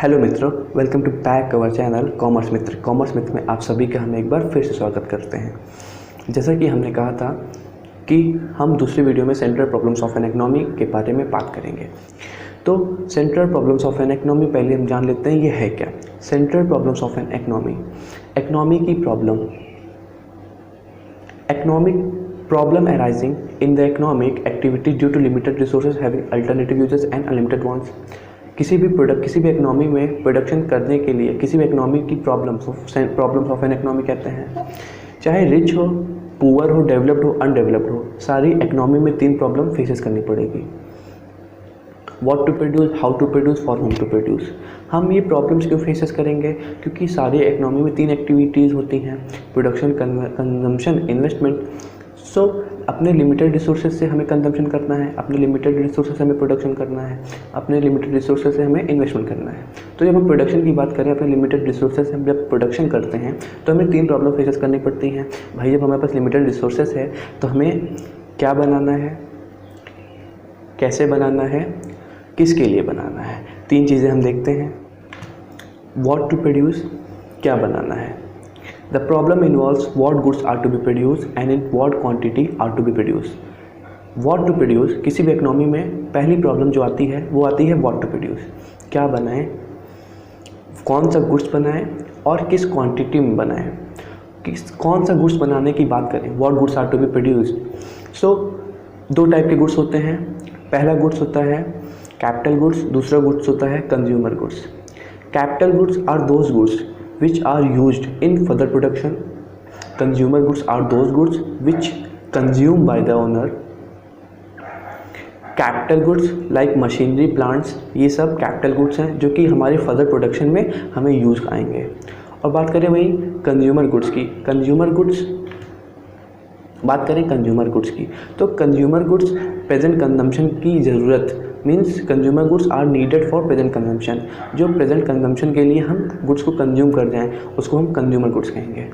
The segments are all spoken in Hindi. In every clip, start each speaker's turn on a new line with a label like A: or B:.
A: हेलो मित्रों, welcome to back our channel commerce Mitra. Commerce Mitra में आप सभी का हम एक बार फिर से स्वागत करते हैं। जैसा कि हमने कहा था कि हम दूसरी वीडियो में central problems of an economy के बारे में बात करेंगे। तो central problems of an economy पहले हम जान लेते हैं ये है क्या। Central problems of an economy, economy की problem, economic problem arising in the economic activity due to limited resources having alternative uses and unlimited wants। किसी भी इकोनॉमी में प्रोडक्शन करने के लिए किसी भी इकोनॉमी की प्रॉब्लम्स ऑफ एन इकोनॉमी कहते हैं। चाहे रिच हो, पुअर हो, डेवलप्ड हो, अनडेवलप्ड हो, सारी इकोनॉमी में तीन प्रॉब्लम फेसेस करनी पड़ेगी। What to produce, how to produce, for whom to produce. हम ये प्रॉब्लम्स क्यों फेसेस करेंगे? क्योंकि सारी इकोनॉमी में तीन एक्टिविटीज़ होती हैं, प्रोडक्शन, कंजम्पशन, इन्वेस्टमेंट। सो अपने लिमिटेड रिसोर्सेज से हमें कंजम्पशन करना है, अपने लिमिटेड रिसोर्सेज से हमें प्रोडक्शन करना है, अपने लिमिटेड रिसोर्सेज से हमें इन्वेस्टमेंट करना है। तो जब हम प्रोडक्शन की बात करें, अपने लिमिटेड रिसोर्सेज से हम जब प्रोडक्शन करते हैं तो हमें तीन प्रॉब्लम फेसेस करनी पड़ती हैं। भाई जब हमारे पास लिमिटेड रिसोर्सेज है तो हमें क्या बनाना है, कैसे बनाना है, किसके लिए बनाना है। तीन चीज़ें हम देखते हैं। व्हाट टू प्रोड्यूस, क्या बनाना है। The problem involves what goods are to be produced and in what quantity are to be produced। What to produce, किसी भी इकोनॉमी में पहली प्रॉब्लम जो आती है वो आती है what to produce। क्या बनाएं, कौन सा गुड्स बनाएं और किस क्वांटिटी में बनाएं। कौन सा गुड्स बनाने की बात करें, what goods are to be produced। So दो टाइप के गुड्स होते हैं। पहला गुड्स होता है कैपिटल गुड्स, दूसरा गुड्स होता है consumer goods. Capital goods are those goods which are used in further production। Consumer goods are those goods which consumed by the owner। Capital goods like machinery, plants, ये सब कैपिटल गुड्स हैं जो कि हमारे फर्दर प्रोडक्शन में हमें यूज़ आएंगे। और बात करें वही कंज्यूमर गुड्स की, बात करें कंज्यूमर गुड्स की, तो कंज्यूमर गुड्स प्रेजेंट कंजम्पशन की ज़रूरत, means consumer goods are needed for present consumption. जो प्रेजेंट कंजम्पशन के लिए हम गुड्स को कंज्यूम कर जाएं उसको हम कंज्यूमर गुड्स कहेंगे।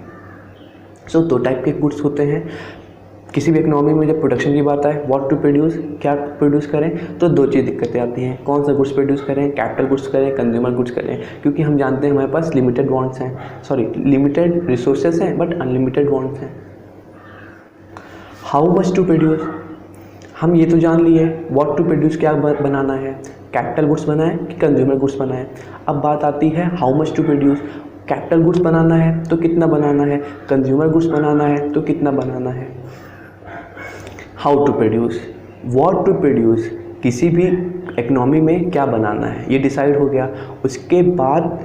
A: सो दो टाइप के गुड्स होते हैं किसी भी इकोनॉमी में। जब प्रोडक्शन की बात आए, व्हाट टू प्रोड्यूस, क्या प्रोड्यूस करें, तो दो चीज़ दिक्कतें आती हैं। कौन सा गुड्स प्रोड्यूस करें, कैपिटल गुड्स करें, कंज्यूमर गुड्स करें। क्योंकि हम जानते हैं हमारे पास लिमिटेड वांट्स हैं, लिमिटेड रिसोर्सेज हैं बट अनलिमिटेड वांट्स हैं। हाउ मच टू प्रोड्यूस, हम ये तो जान लिए व्हाट टू प्रोड्यूस, क्या बनाना है, कैपिटल गुड्स बनाएं कि कंज्यूमर गुड्स बनाएं। अब बात आती है how much to produce. Capital goods बनाना है तो कितना बनाना है, कंज्यूमर गुड्स बनाना है तो कितना बनाना है। How to produce, what to produce, किसी भी इकोनॉमी में क्या बनाना है ये डिसाइड हो गया। उसके बाद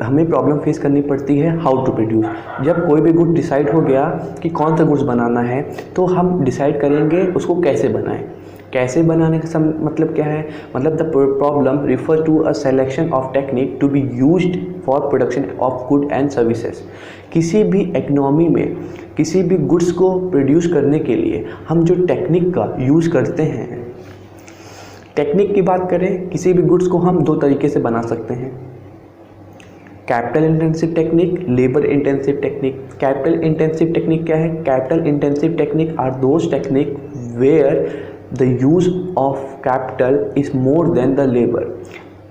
A: हमें प्रॉब्लम फेस करनी पड़ती है हाउ टू प्रोड्यूस। जब कोई भी गुड डिसाइड हो गया कि कौन सा गुड्स बनाना है तो हम डिसाइड करेंगे उसको कैसे बनाएं। कैसे बनाने का मतलब क्या है, मतलब the problem refer to a selection of technique to be used for production of good and services. किसी भी इकोनॉमी में किसी भी गुड्स को प्रोड्यूस करने के लिए हम जो टेक्निक का यूज़ करते हैं, टेक्निक की बात करें, किसी भी गुड्स को हम दो तरीके से बना सकते हैं। Capital intensive technique, labour intensive technique. Capital intensive technique क्या है? Capital intensive technique are those technique where the use of capital is more than the labour.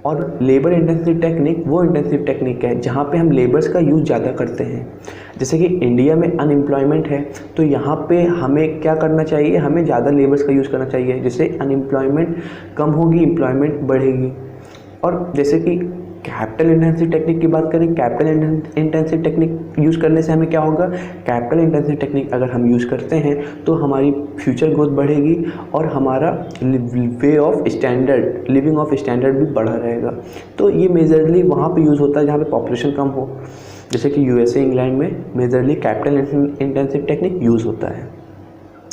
A: और लेबर इंटेंसिव टेक्निक वो इंटेंसिव टेक्निक है जहाँ पे हम लेबर्स का यूज़ ज़्यादा करते हैं। जैसे कि इंडिया में अनएम्प्लॉयमेंट है तो यहाँ पे हमें क्या करना चाहिए, हमें ज़्यादा लेबर्स का यूज़ करना चाहिए। जिससे अनएम्प्लॉयमेंट कम होगी, एम्प्लॉयमेंट बढ़ेगी। और जैसे कि कैपिटल इंटेंसिव टेक्निक की बात करें, कैपिटल इंटेंसिव टेक्निक यूज़ करने से हमें क्या होगा, कैपिटल इंटेंसिव टेक्निक अगर हम यूज़ करते हैं तो हमारी फ्यूचर ग्रोथ बढ़ेगी और हमारा way of standard, living of standard भी बढ़ा रहेगा। तो ये मेजरली वहाँ पे यूज़ होता है जहाँ पे पॉपुलेशन कम हो। जैसे कि यूएसए, इंग्लैंड में majorly capital intensive technique use होता है।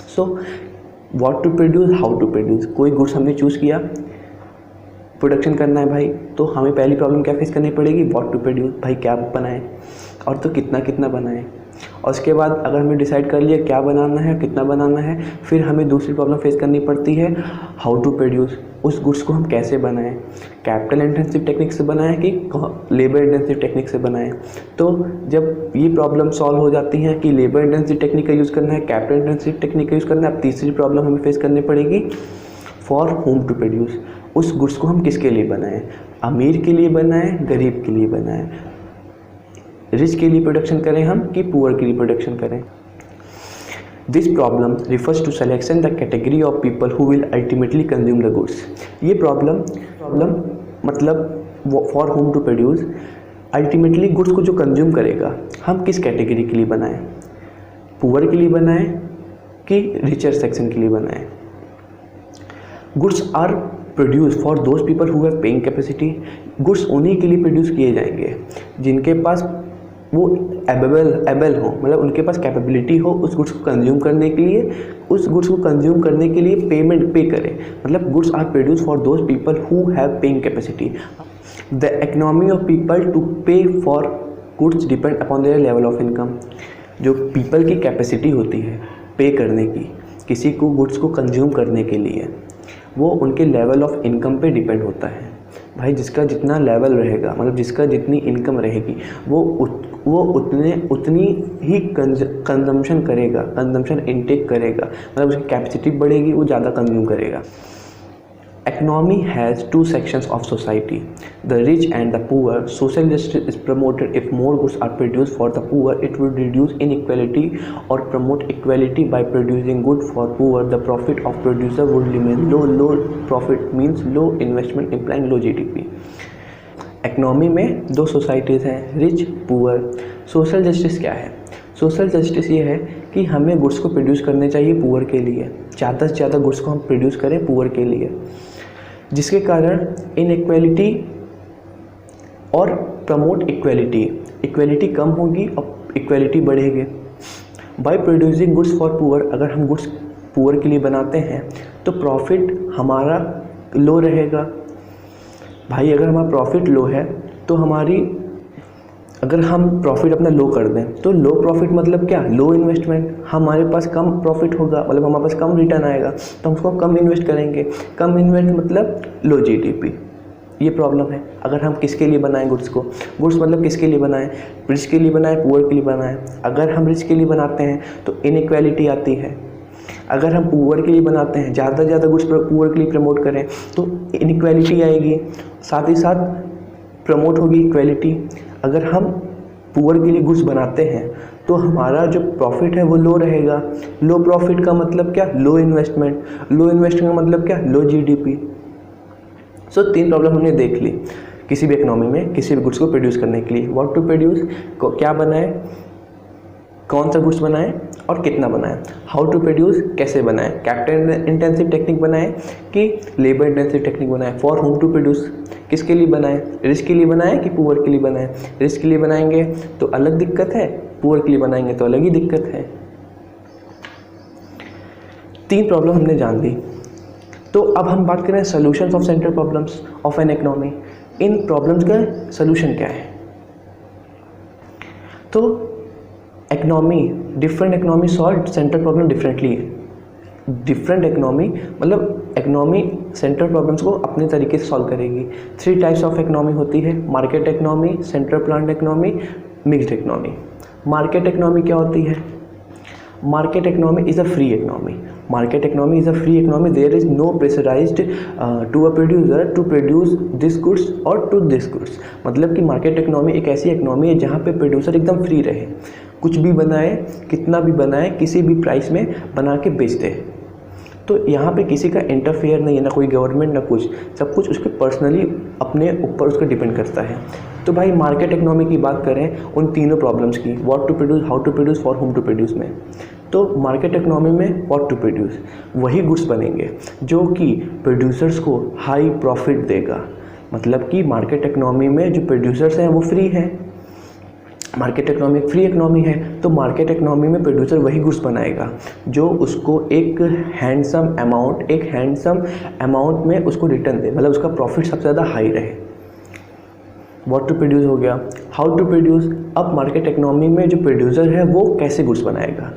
A: So what to produce, how to produce. कोई गुड्स हमने चूज़ किया, प्रोडक्शन करना है भाई, तो हमें पहली प्रॉब्लम क्या फेस करनी पड़ेगी, व्हाट टू प्रोड्यूस। भाई क्या बनाएं और तो कितना बनाएं। और उसके बाद अगर हमने डिसाइड कर लिया क्या बनाना है, कितना बनाना है, फिर हमें दूसरी प्रॉब्लम फेस करनी पड़ती है हाउ टू प्रोड्यूस। उस गुड्स को हम कैसे बनाएं, कैपिटल इंटेंसिव टेक्निक से बनाएं कि लेबर इंटेंसिव टेक्निक से बनाएं। तो जब ये प्रॉब्लम सॉल्व हो जाती हैं कि लेबर इंटेंसिव टेक्निक का यूज़ करना है, कैपिटल इंटेंसिव टेक्निक का यूज़ करना है, अब तीसरी प्रॉब्लम हमें फेस करनी पड़ेगी फॉर होम टू प्रोड्यूस। उस गुड्स को हम किसके लिए बनाएं, अमीर के लिए बनाएं, गरीब के लिए बनाएं, रिच के लिए प्रोडक्शन करें हम कि पुअर के लिए प्रोडक्शन करें। This problem refers to selection the category of people who will ultimately consume the goods. ये प्रॉब्लम मतलब for whom to produce, ultimately goods को जो कंज्यूम करेगा हम किस कैटेगरी के लिए बनाएं, पुअर के लिए बनाएं कि रिचर सेक्शन के लिए बनाएं। Goods are produce for those people who have paying capacity. Goods उन्हीं के लिए प्रोड्यूस किए जाएंगे जिनके पास वो एबल हो, मतलब उनके पास कैपेबिलिटी हो उस गुड्स को कंज्यूम करने के लिए, उस गुड्स को कंज्यूम करने के लिए पे करें। मतलब goods are produce for those people who have paying capacity. The economy of people to pay for goods depend upon their level of income. जो पीपल की कैपेसिटी होती है पे करने की किसी को गुड्स को कंज्यूम करने के लिए, वो उनके लेवल ऑफ इनकम पे डिपेंड होता है। भाई जिसका जितना लेवल रहेगा, मतलब जिसका जितनी इनकम रहेगी, वो उतनी ही कंजम्पशन करेगा, कंजम्पशन इनटेक करेगा, मतलब उसकी कैपेसिटी बढ़ेगी, वो ज़्यादा कंज्यूम करेगा। Economy has two sections of society, the rich and the poor. Social justice is promoted if more goods are produced for the poor. It would reduce inequality or promote equality by producing good for poor. The profit of producer would remain low. Low profit means low investment implying low GDP. Economy में दो सोसाइटीज़ हैं, रिच पुअर। सोशल जस्टिस क्या है? सोशल जस्टिस ये है कि हमें गुड्स को प्रोड्यूस करने चाहिए पुअर के लिए, ज़्यादा से ज़्यादा गुड्स को हम प्रोड्यूस करें पुअर के लिए, जिसके कारण इनइक्वालिटी और प्रमोट इक्वालिटी, इक्वालिटी कम होगी और इक्वालिटी बढ़ेगी। By producing goods for poor, अगर हम गुड्स पुअर के लिए बनाते हैं तो प्रॉफिट हमारा लो रहेगा। भाई अगर हमारा प्रॉफिट लो है तो अगर हम प्रॉफिट अपना लो कर दें तो लो प्रॉफिट मतलब क्या, लो इन्वेस्टमेंट, हमारे पास कम प्रॉफिट होगा, मतलब हमारे पास कम रिटर्न आएगा तो हम उसको कम इन्वेस्ट करेंगे। कम इन्वेस्ट मतलब लो जीडीपी। ये प्रॉब्लम है। अगर हम किसके लिए बनाएं गुड्स को, गुड्स मतलब किसके लिए बनाएं, रिच के लिए बनाएं, पुअर के लिए बनाएं। अगर हम रिच के लिए बनाते हैं तो इनइक्वालिटी आती है, अगर हम पुअर के लिए बनाते हैं, ज़्यादा से ज़्यादा गुड्स पुअर के लिए प्रमोट करें तो इनइक्वालिटी आएगी, साथ ही साथ प्रमोट होगी इक्वालिटी। अगर हम पुअर के लिए गुड्स बनाते हैं तो हमारा जो प्रॉफिट है वो लो रहेगा। लो प्रॉफिट का मतलब क्या, लो इन्वेस्टमेंट। लो इन्वेस्टमेंट का मतलब क्या, लो जीडीपी। सो 3 प्रॉब्लम हमने देख ली किसी भी इकोनॉमी में, किसी भी गुड्स को प्रोड्यूस करने के लिए। व्हाट टू प्रोड्यूस, क्या बनाए, कौन सा गुड्स बनाएं और कितना बनाएं। हाउ टू प्रोड्यूस, कैसे बनाएं, कैपिटल इंटेंसिव टेक्निक बनाएं कि लेबर इंटेंसिव टेक्निक बनाएं। फॉर होम टू प्रोड्यूस, किसके लिए बनाएं, रिच के लिए बनाएं कि पुअर के लिए बनाएं। रिच के लिए बनाएंगे तो अलग दिक्कत है, पुअर के लिए बनाएंगे तो अलग ही दिक्कत है। 3 प्रॉब्लम हमने जान ली। तो अब हम बात करें solutions of central problems of an economy. In problems का सॉल्यूशन क्या है? तो different economy solve central problem differently. Different economy मतलब इकोनॉमी सेंट्रल प्रॉब्लम्स को अपने तरीके से सॉल्व करेगी। 3 टाइप्स ऑफ इकोनॉमी होती है, market economy, central planned economy, mixed economy. Market economy क्या होती है? Market economy is a free economy. Market economy is a free economy. There is no pressurised to a producer to produce this goods और टू दिस गुड्स। मतलब कि मार्केट इकोनॉमी एक ऐसी इकोनॉमी है जहाँ पे प्रोड्यूसर एकदम फ्री रहे, कुछ भी बनाए, कितना भी बनाए, किसी भी प्राइस में बना के बेच दे। तो यहाँ पे किसी का इंटरफेयर नहीं है, ना कोई गवर्नमेंट ना कुछ, सब कुछ उसके पर्सनली अपने ऊपर उसका डिपेंड करता है। तो भाई मार्केट इकोनॉमी की बात करें उन तीनों प्रॉब्लम्स की, what to produce, how to produce, for whom to produce में, तो मार्केट इकोनॉमी में व्हाट टू प्रोड्यूस वही गुड्स बनेंगे जो कि प्रोड्यूसर्स को हाई प्रॉफिट देगा। मतलब कि मार्केट इकोनॉमी में जो प्रोड्यूसर्स हैं वो फ्री हैं, मार्केट इकोनॉमी फ्री इकोनॉमी है, तो मार्केट इकोनॉमी में प्रोड्यूसर वही गुड्स बनाएगा जो उसको एक हैंडसम अमाउंट में उसको रिटर्न दे, मतलब उसका प्रॉफिट सबसे ज़्यादा हाई रहे। व्हाट टू प्रोड्यूस हो गया। हाउ टू प्रोड्यूस, अब मार्केट इकोनॉमी में जो प्रोड्यूसर है वो कैसे गुड्स बनाएगा,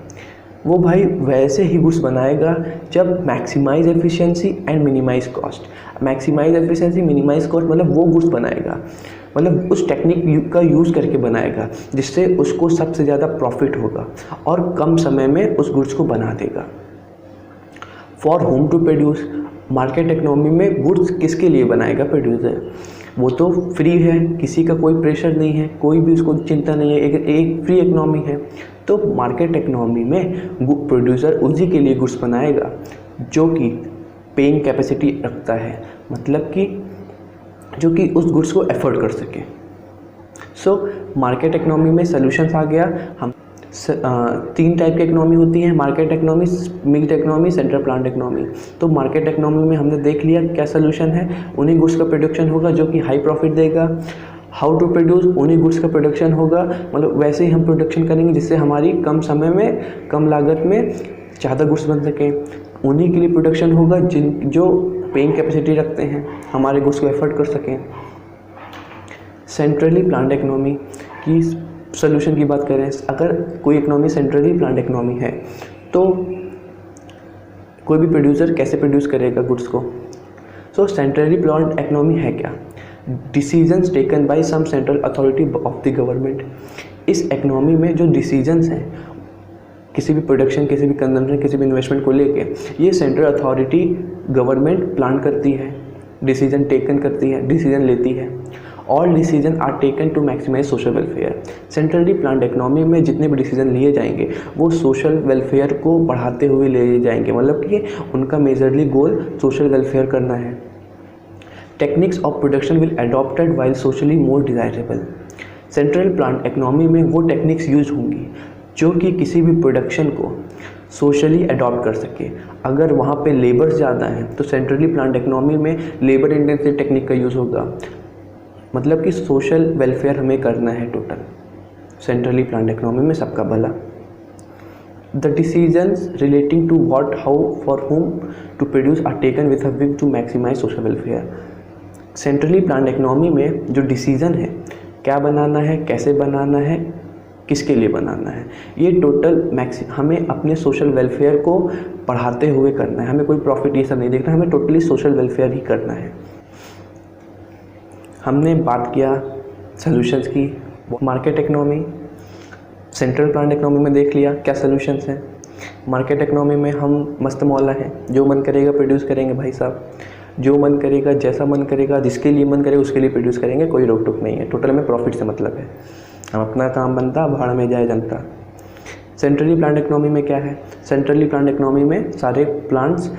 A: वो भाई वैसे ही गुड्स बनाएगा जब maximise efficiency and minimise cost. Maximise efficiency minimise cost मतलब वो गुड्स बनाएगा, मतलब उस टेक्निक का यूज़ करके बनाएगा जिससे उसको सबसे ज़्यादा प्रॉफिट होगा और कम समय में उस गुड्स को बना देगा। For whom to produce, market economy में गुड्स किसके लिए बनाएगा प्रोड्यूसर? वो तो फ्री है, किसी का कोई प्रेशर नहीं है, कोई भी उसको चिंता नहीं है, एक फ्री इकोनॉमी है। तो मार्केट इकोनॉमी में प्रोड्यूसर उसी के लिए गुड्स बनाएगा जो कि पेइंग कैपेसिटी रखता है, मतलब कि जो कि उस गुड्स को एफोर्ड कर सके। सो मार्केट इकोनॉमी में सॉल्यूशंस आ गया। हम 3 टाइप की इकोनॉमी होती है, market economy, mixed economy, central planned economy. तो मार्केट इकोनॉमी में हमने देख लिया क्या सोल्यूशन है, उन्हीं गुड्स का प्रोडक्शन होगा जो कि हाई प्रॉफिट देगा। हाउ टू प्रोड्यूस, उन्हीं गुड्स का प्रोडक्शन होगा, मतलब वैसे ही हम प्रोडक्शन करेंगे जिससे हमारी कम समय में कम लागत में ज़्यादा गुड्स बन सकें। उन्हीं के लिए प्रोडक्शन होगा जो पेइंग कैपेसिटी रखते हैं, हमारे गुड्स को एफोर्ड कर सकें। सेंट्रली प्लान्ड इकोनॉमी की सोल्यूशन की बात करें, अगर कोई इकोनॉमी सेंट्रली प्लान्ड इकोनॉमी है तो कोई भी प्रोड्यूसर कैसे प्रोड्यूस करेगा गुड्स को? सो सेंट्रली प्लान्ड इकोनॉमी है क्या? Decisions taken by some central authority of the government. इस इकोनॉमी में जो डिसीजंस हैं किसी भी प्रोडक्शन, किसी भी कंजम्पशन, किसी भी इन्वेस्टमेंट को लेके, ये सेंट्रल अथॉरिटी गवर्नमेंट प्लान करती है, डिसीजन टेकन करती है, डिसीजन लेती है। All decision are taken to maximise social welfare. Centrally planned economy में जितने भी डिसीजन लिए जाएंगे वो सोशल वेलफेयर को बढ़ाते हुए लिए जाएंगे, मतलब कि उनका मेजरली गोल सोशल वेलफेयर करना है। Techniques of production will adopted while socially more desirable. Central planned economy में वो टेक्निक्स यूज होंगी जो कि किसी भी प्रोडक्शन को सोशली अडॉप्ट कर सके। अगर वहाँ पे लेबर्स ज़्यादा हैं तो सेंट्रली प्लान्ड इकोनॉमी में लेबर इंटेंसिव टेक्निक का यूज़ होगा, मतलब कि सोशल वेलफेयर हमें करना है टोटल सेंट्रली प्लान्ड इकोनॉमी में, सबका भला। The decisions relating to what, how, for whom to produce are taken with a will to maximise social welfare. Centrally planned economy में जो डिसीजन है, क्या बनाना है, कैसे बनाना है, किसके लिए बनाना है, ये टोटल हमें अपने सोशल वेलफेयर को बढ़ाते हुए करना है। हमें कोई प्रॉफिट ये सब नहीं देखना, हमें टोटली सोशल वेलफेयर ही करना है। हमने बात किया सॉल्यूशंस की। Market economy, central planned economy में देख लिया क्या सॉल्यूशंस हैं। मार्केट इकोनॉमी में हम मस्त मौला हैं, जो मन करेगा प्रोड्यूस करेंगे भाई साहब, जो मन करेगा, जैसा मन करेगा, जिसके लिए मन करेगा उसके लिए प्रोड्यूस करेंगे, कोई रोक टोक नहीं है। टोटल में प्रॉफिट से मतलब है, हम अपना काम बनता, भाड़ में जाए जनता। सेंट्रली प्लान्ड इकोनॉमी में क्या है? सेंट्रली प्लान्ड इकोनॉमी में सारे प्लान्स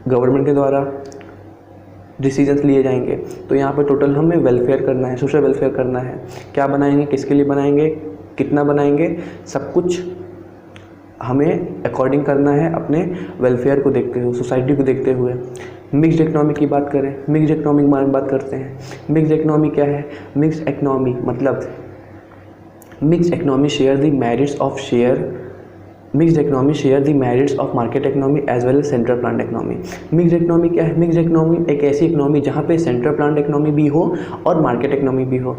A: गवर्नमेंट के द्वारा डिसीजंस लिए जाएंगे। तो यहाँ पे टोटल हमें वेलफेयर करना है, सोशल वेलफेयर करना है। क्या बनाएंगे, किसके लिए बनाएंगे, कितना बनाएंगे, सब कुछ हमें अकॉर्डिंग करना है अपने वेलफेयर को देखते हुए, सोसाइटी को देखते हुए। मिक्स्ड इकोनॉमी की बात करें, मिक्स्ड इकोनॉमी के बारे में बात करते हैं। मिक्स्ड इकोनॉमी क्या है? मिक्स्ड इकोनॉमी मतलब mixed economy share the merits of market economy as well as central planned economy. Mixed economy क्या है? मिक्स्ड इकोनॉमी एक ऐसी इकोनॉमी जहाँ पे सेंट्रल प्लान्ड इकोनॉमी भी हो और मार्केट इकोनॉमी भी हो।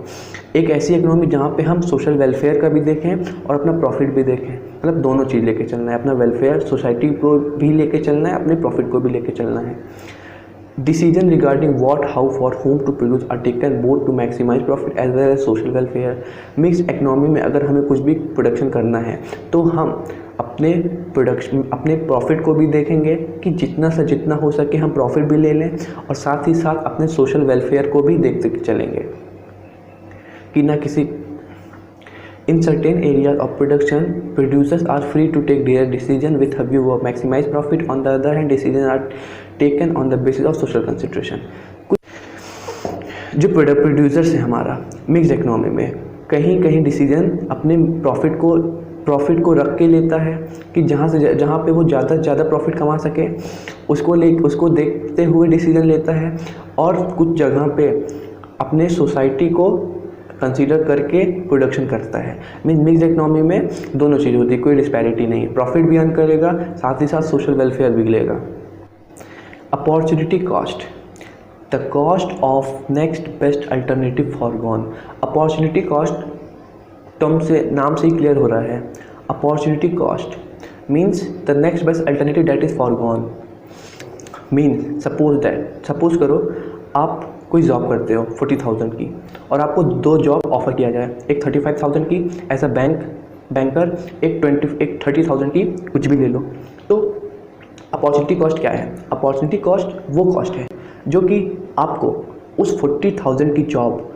A: एक ऐसी इकोनॉमी जहाँ पे हम सोशल वेलफेयर का भी देखें और अपना प्रॉफिट भी देखें, मतलब दोनों चीज़ लेके चलना है, अपना वेलफेयर, सोसाइटी को भी लेके चलना है, अपने प्रॉफिट को भी लेके चलना है। Decision regarding what, how, for whom to produce are taken both to maximize profit as well as social welfare. Mixed economy में अगर हमें कुछ भी प्रोडक्शन करना है तो हम अपने प्रॉफिट को भी देखेंगे कि जितना से जितना हो सके हम प्रॉफिट भी ले लें, और साथ ही साथ अपने सोशल वेलफेयर को भी देखते चलेंगे कि ना किसी। In certain areas of production, producers are free to take their decision with a view of maximize profit. On the other hand, decisions are taken on the basis of social consideration. जो प्रोड्यूसर्स है हमारा मिक्स इकोनॉमी में, कहीं कहीं डिसीजन अपने प्रॉफिट को रख के लेता है कि जहाँ पे वो ज़्यादा से ज़्यादा प्रॉफिट कमा सके उसको देखते हुए डिसीजन लेता है, और कुछ जगह पे अपने सोसाइटी को कंसीडर करके प्रोडक्शन करता है। मीन मिक्स्ड इकोनॉमी में दोनों चीज़ होती है, कोई डिस्पैरिटी नहीं, प्रॉफिट भी अर्न करेगा, साथ ही साथ सोशल वेलफेयर भी लेगा। Opportunity cost, the cost of next best alternative foregone. Opportunity cost term से, नाम से ही क्लियर हो रहा है। Opportunity cost means the next best alternative that is foregone. Mean suppose करो आप कोई जॉब करते हो 40,000 की, और आपको 2 जॉब ऑफ़र किया जाए, एक 35,000 की एज अ बैंकर, एक 30,000 की, कुछ भी ले लो। तो अपॉर्चुनिटी कॉस्ट क्या है? अपॉर्चुनिटी कॉस्ट वो कॉस्ट है जो कि आपको उस 40,000 की जॉब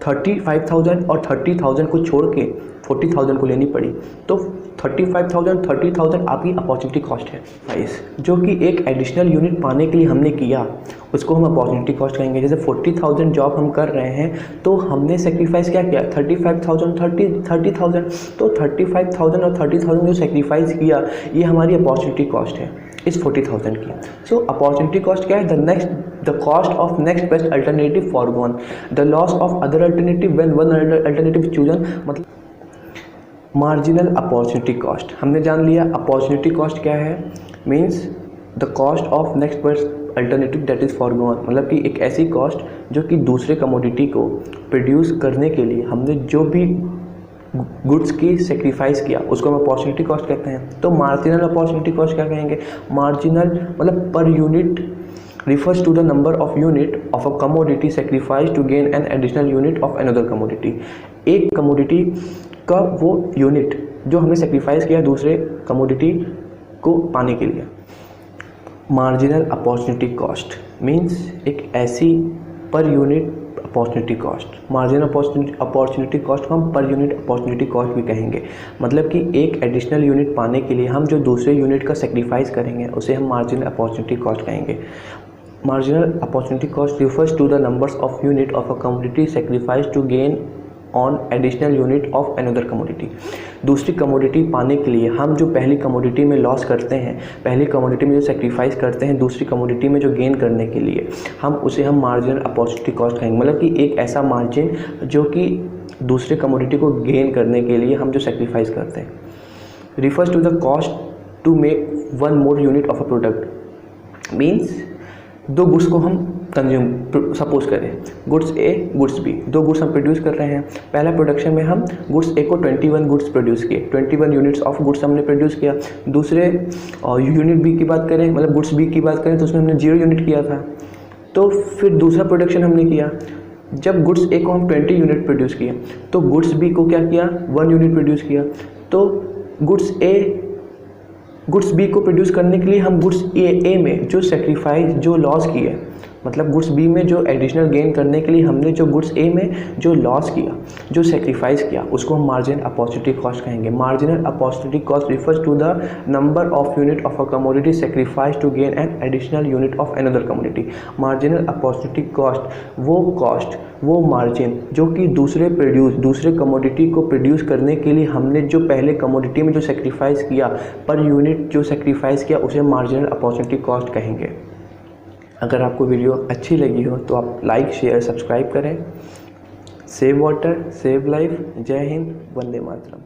A: 35,000 और 30,000 को छोड़ के 40,000 को लेनी पड़ी, तो 35,000 30,000 आपकी अपॉर्चुनिटी कॉस्ट है गाइस, जो कि एक एडिशनल यूनिट पाने के लिए हमने किया, उसको हम अपॉर्चुनिटी कॉस्ट कहेंगे। जैसे 40,000 जॉब हम कर रहे हैं तो हमने सेक्रीफाइस क्या किया? 35,000 30,000, तो 35,000 और 30,000 जो सेक्रीफाइस किया ये हमारी अपॉर्चुनिटी कॉस्ट है इस 40,000 की। सो अपॉर्चुनिटी कॉस्ट क्या है? The cost of next best alternative foregone, the loss of other alternative when one alternative chosen. मतलब मार्जिनल अपॉर्चुनिटी कॉस्ट हमने जान लिया। अपॉर्चुनिटी कॉस्ट क्या है? Means the cost of next best alternative that is foregone, मतलब कि एक ऐसी कॉस्ट जो कि दूसरे कमोडिटी को प्रोड्यूस करने के लिए हमने जो भी गुड्स की सेक्रीफाइस किया उसको हम अपॉर्चुनिटी कॉस्ट कहते हैं। तो मार्जिनल अपॉर्चुनिटी कॉस्ट क्या कहेंगे? मार्जिनल मतलब per unit refers to the number of unit of a commodity sacrificed to gain an additional unit of another commodity। एक कमोडिटी का वो यूनिट जो हमने सेक्रीफाइस किया दूसरे कमोडिटी को पाने के लिए। मार्जिनल अपॉर्चुनिटी कॉस्ट मीन्स एक ऐसी per unit opportunity cost. Marginal opportunity cost को हम पर यूनिट अपॉर्चुनिटी कॉस्ट भी कहेंगे। मतलब कि एक एडिशनल यूनिट पाने के लिए हम जो दूसरे यूनिट का सेक्रीफाइस करेंगे उसे हम मार्जिनल अपॉर्चुनिटी कॉस्ट कहेंगे। Marginal opportunity cost refers to the numbers of unit of a commodity sacrificed to gain on additional unit of another commodity। दूसरी कमोडिटी पाने के लिए हम जो पहली कमोडिटी में लॉस करते हैं, पहली कमोडिटी में जो सेक्रीफाइस करते हैं दूसरी कमोडिटी में जो गेन करने के लिए, हम मार्जिनल अपॉर्चुनिटी कॉस्ट कहेंगे। मतलब कि एक ऐसा मार्जिन जो कि दूसरे कमोडिटी को गेन करने के लिए हम जो सेक्रीफाइस करते हैं। Refers to the cost to make one more unit of a product. Means दो गुड्स को हम कंज्यूम, सपोज करें गुड्स ए गुड्स बी, दो गुड्स हम प्रोड्यूस कर रहे हैं। पहला प्रोडक्शन में हम गुड्स ए को 21 गुड्स प्रोड्यूस किए, 21 यूनिट्स ऑफ गुड्स हमने प्रोड्यूस किया। दूसरे यूनिट बी की बात करें, मतलब गुड्स बी की बात करें तो उसमें हमने 0 यूनिट किया था। तो फिर दूसरा प्रोडक्शन हमने किया, जब गुड्स ए को हम 20 यूनिट प्रोड्यूस किए तो गुड्स बी को क्या किया? 1 यूनिट प्रोड्यूस किया। तो गुड्स बी को प्रोड्यूस करने के लिए हम गुड्स ए में जो सेक्रीफाइस जो लॉस किए, मतलब गुड्स बी में जो एडिशनल गेन करने के लिए हमने जो गुड्स ए में जो लॉस किया, जो सेक्रीफाइस किया, उसको हम मार्जिनल अपॉर्चुनिटी कॉस्ट कहेंगे। Marginal opportunity cost refers to the number of unit of a commodity sacrifice to gain an additional unit of another commodity. Marginal opportunity cost वो मार्जिन जो कि दूसरे कमोडिटी को प्रोड्यूस करने के लिए हमने जो पहले कमोडिटी में जो सेक्रीफाइस किया, पर यूनिट जो सेक्रीफाइस किया, उसे मार्जिनल अपॉर्चुनिटी कॉस्ट कहेंगे। अगर आपको वीडियो अच्छी लगी हो तो आप लाइक शेयर सब्सक्राइब करें। Save water save life. जय हिंद, वंदे मातरम।